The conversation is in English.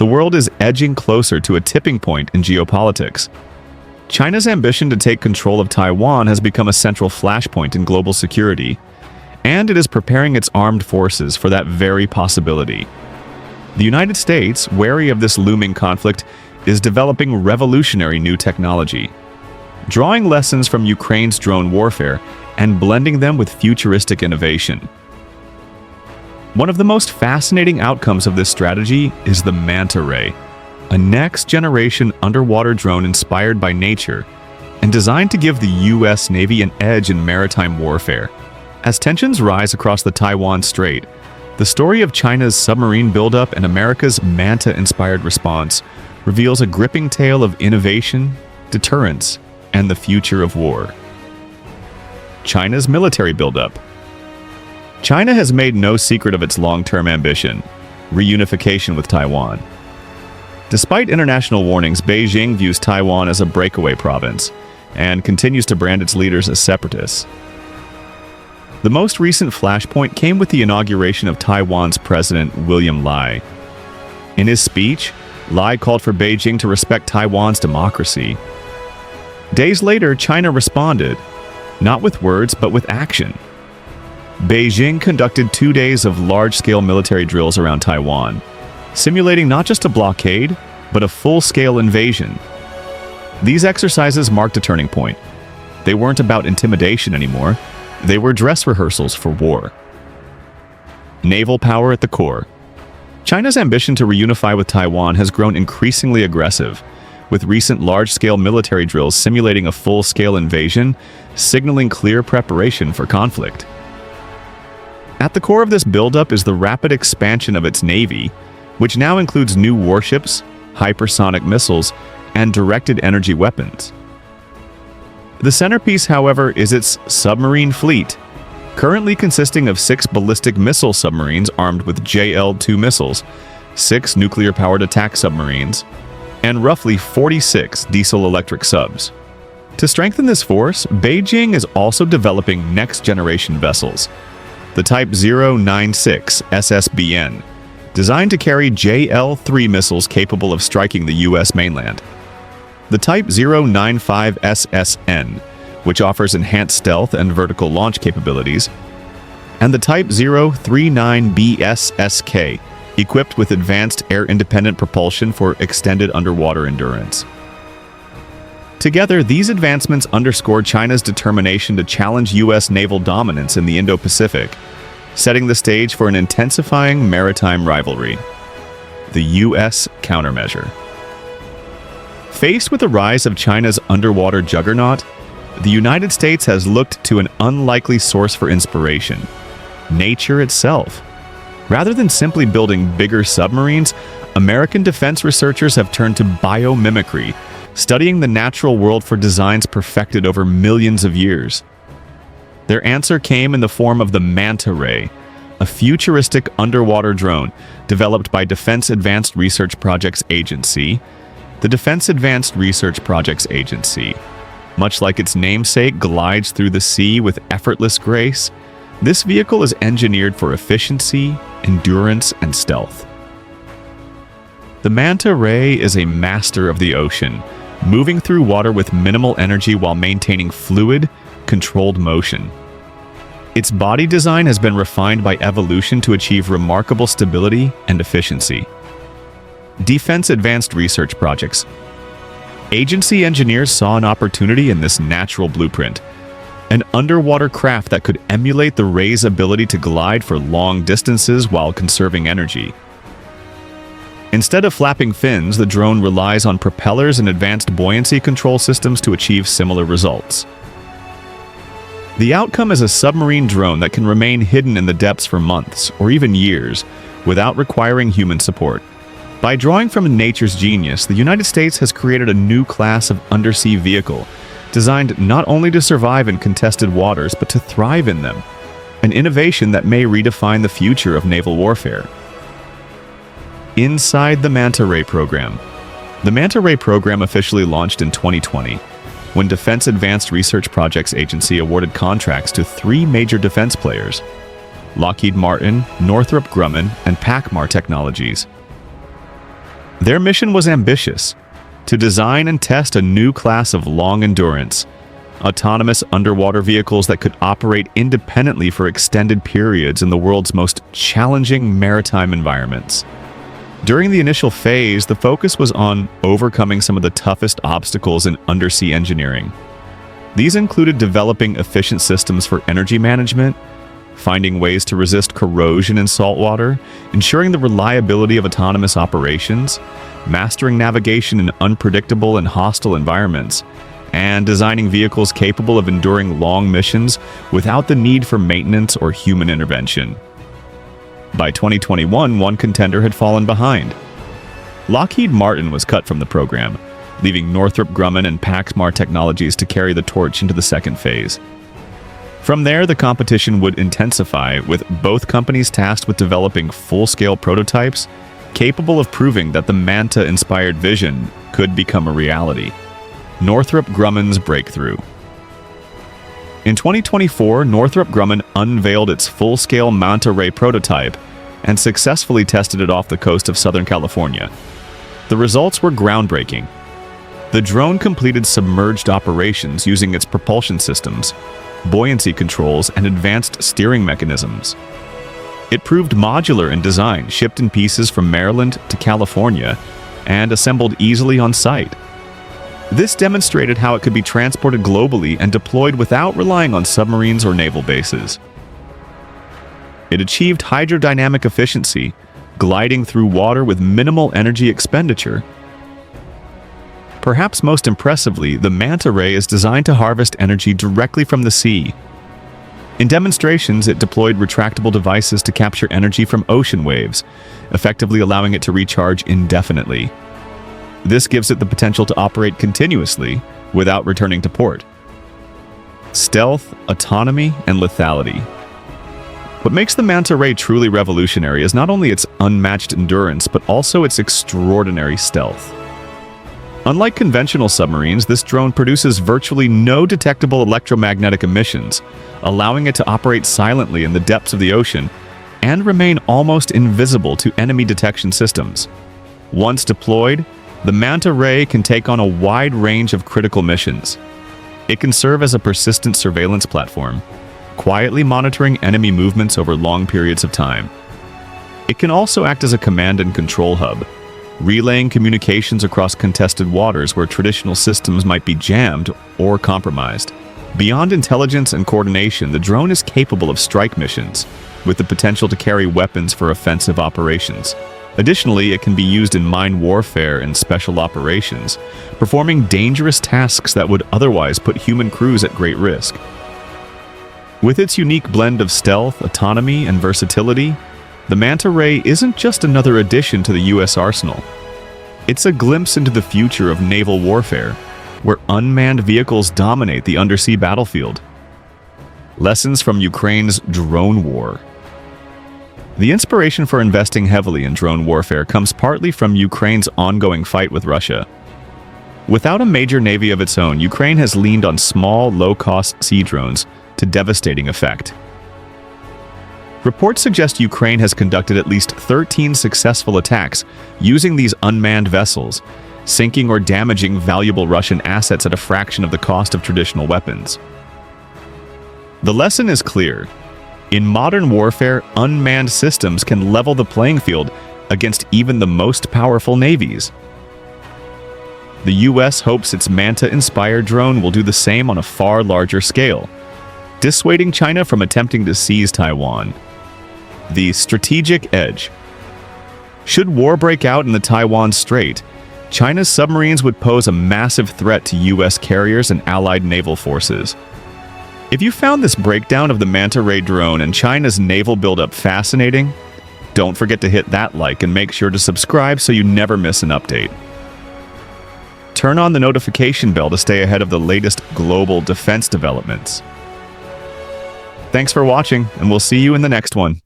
the world is edging closer to a tipping point in geopolitics. China's ambition to take control of Taiwan has become a central flashpoint in global security, and it is preparing its armed forces for that very possibility. The United States, wary of this looming conflict, is developing revolutionary new technology, drawing lessons from Ukraine's drone warfare and blending them with futuristic innovation. One of the most fascinating outcomes of this strategy is the Manta Ray, a next-generation underwater drone inspired by nature and designed to give the U.S. Navy an edge in maritime warfare. As tensions rise across the Taiwan Strait, the story of China's submarine buildup and America's Manta-inspired response reveals a gripping tale of innovation, deterrence, and the future of war. China's military buildup. China has made no secret of its long-term ambition, reunification with Taiwan. Despite international warnings, Beijing views Taiwan as a breakaway province and continues to brand its leaders as separatists. The most recent flashpoint came with the inauguration of Taiwan's President William Lai. In his speech, Lai called for Beijing to respect Taiwan's democracy. Days later, China responded, not with words but with action. Beijing conducted 2 days of large-scale military drills around Taiwan, simulating not just a blockade, but a full-scale invasion. These exercises marked a turning point. They weren't about intimidation anymore. They were dress rehearsals for war. Naval power at the core. China's ambition to reunify with Taiwan has grown increasingly aggressive, with recent large-scale military drills simulating a full-scale invasion, signaling clear preparation for conflict. At the core of this buildup is the rapid expansion of its navy, which now includes new warships, hypersonic missiles, and directed energy weapons. The centerpiece, however, is its submarine fleet, currently consisting of 6 ballistic missile submarines armed with JL-2 missiles, 6 nuclear-powered attack submarines, and roughly 46 diesel-electric subs. To strengthen this force, Beijing is also developing next-generation vessels, the Type 096 SSBN, designed to carry JL-3 missiles capable of striking the U.S. mainland. The Type 095 SSN, which offers enhanced stealth and vertical launch capabilities, and the Type 039 BSSK, equipped with advanced air-independent propulsion for extended underwater endurance. Together, these advancements underscore China's determination to challenge U.S. naval dominance in the Indo-Pacific, setting the stage for an intensifying maritime rivalry. The U.S. countermeasure. Faced with the rise of China's underwater juggernaut, the United States has looked to an unlikely source for inspiration: nature itself. Rather than simply building bigger submarines, American defense researchers have turned to biomimicry, studying the natural world for designs perfected over millions of years. Their answer came in the form of the Manta Ray, a futuristic underwater drone developed by Defense Advanced Research Projects Agency. The Defense Advanced Research Projects Agency, much like its namesake, glides through the sea with effortless grace. This vehicle is engineered for efficiency, endurance, and stealth. The Manta Ray is a master of the ocean, moving through water with minimal energy while maintaining fluid, controlled motion. Its body design has been refined by evolution to achieve remarkable stability and efficiency. Defense Advanced Research Projects. Agency engineers saw an opportunity in this natural blueprint, an underwater craft that could emulate the Ray's ability to glide for long distances while conserving energy. Instead of flapping fins, the drone relies on propellers and advanced buoyancy control systems to achieve similar results. The outcome is a submarine drone that can remain hidden in the depths for months or even years without requiring human support. By drawing from nature's genius, the United States has created a new class of undersea vehicle designed not only to survive in contested waters but to thrive in them, an innovation that may redefine the future of naval warfare. Inside the Manta Ray program. The Manta Ray program officially launched in 2020, when Defense Advanced Research Projects Agency awarded contracts to 3 major defense players: Lockheed Martin, Northrop Grumman, and PACMAR Technologies. Their mission was ambitious: to design and test a new class of long-endurance, autonomous underwater vehicles that could operate independently for extended periods in the world's most challenging maritime environments. During the initial phase, the focus was on overcoming some of the toughest obstacles in undersea engineering. These included developing efficient systems for energy management, finding ways to resist corrosion in saltwater, ensuring the reliability of autonomous operations, mastering navigation in unpredictable and hostile environments, and designing vehicles capable of enduring long missions without the need for maintenance or human intervention. By 2021, one contender had fallen behind. Lockheed Martin was cut from the program, leaving Northrop Grumman and Paxmar Technologies to carry the torch into the second phase. From there, the competition would intensify, with both companies tasked with developing full-scale prototypes capable of proving that the Manta-inspired vision could become a reality. Northrop Grumman's breakthrough. In 2024, Northrop Grumman unveiled its full-scale Manta Ray prototype and successfully tested it off the coast of Southern California. The results were groundbreaking. The drone completed submerged operations using its propulsion systems, buoyancy controls, and advanced steering mechanisms. It proved modular in design, shipped in pieces from Maryland to California, and assembled easily on site. This demonstrated how it could be transported globally and deployed without relying on submarines or naval bases. It achieved hydrodynamic efficiency, gliding through water with minimal energy expenditure. Perhaps most impressively, the Manta Ray is designed to harvest energy directly from the sea. In demonstrations, it deployed retractable devices to capture energy from ocean waves, effectively allowing it to recharge indefinitely. This gives it the potential to operate continuously without returning to port. Stealth, autonomy, and lethality. What makes the Manta Ray truly revolutionary is not only its unmatched endurance, but also its extraordinary stealth. Unlike conventional submarines, this drone produces virtually no detectable electromagnetic emissions, allowing it to operate silently in the depths of the ocean and remain almost invisible to enemy detection systems. Once deployed, the Manta Ray can take on a wide range of critical missions. It can serve as a persistent surveillance platform, quietly monitoring enemy movements over long periods of time. It can also act as a command and control hub, relaying communications across contested waters where traditional systems might be jammed or compromised. Beyond intelligence and coordination, the drone is capable of strike missions, with the potential to carry weapons for offensive operations. Additionally, it can be used in mine warfare and special operations, performing dangerous tasks that would otherwise put human crews at great risk. With its unique blend of stealth, autonomy, and versatility, the Manta Ray isn't just another addition to the U.S. arsenal. It's a glimpse into the future of naval warfare, where unmanned vehicles dominate the undersea battlefield. Lessons from Ukraine's drone war. The inspiration for investing heavily in drone warfare comes partly from Ukraine's ongoing fight with Russia. Without a major navy of its own, Ukraine has leaned on small, low-cost sea drones to devastating effect. Reports suggest Ukraine has conducted at least 13 successful attacks using these unmanned vessels, sinking or damaging valuable Russian assets at a fraction of the cost of traditional weapons. The lesson is clear. In modern warfare, unmanned systems can level the playing field against even the most powerful navies. The U.S. hopes its Manta-inspired drone will do the same on a far larger scale, dissuading China from attempting to seize Taiwan. The strategic edge. Should war break out in the Taiwan Strait, China's submarines would pose a massive threat to U.S. carriers and allied naval forces. If you found this breakdown of the Manta Ray drone and China's naval buildup fascinating, don't forget to hit that like and make sure to subscribe so you never miss an update. Turn on the notification bell to stay ahead of the latest global defense developments. Thanks for watching, and we'll see you in the next one.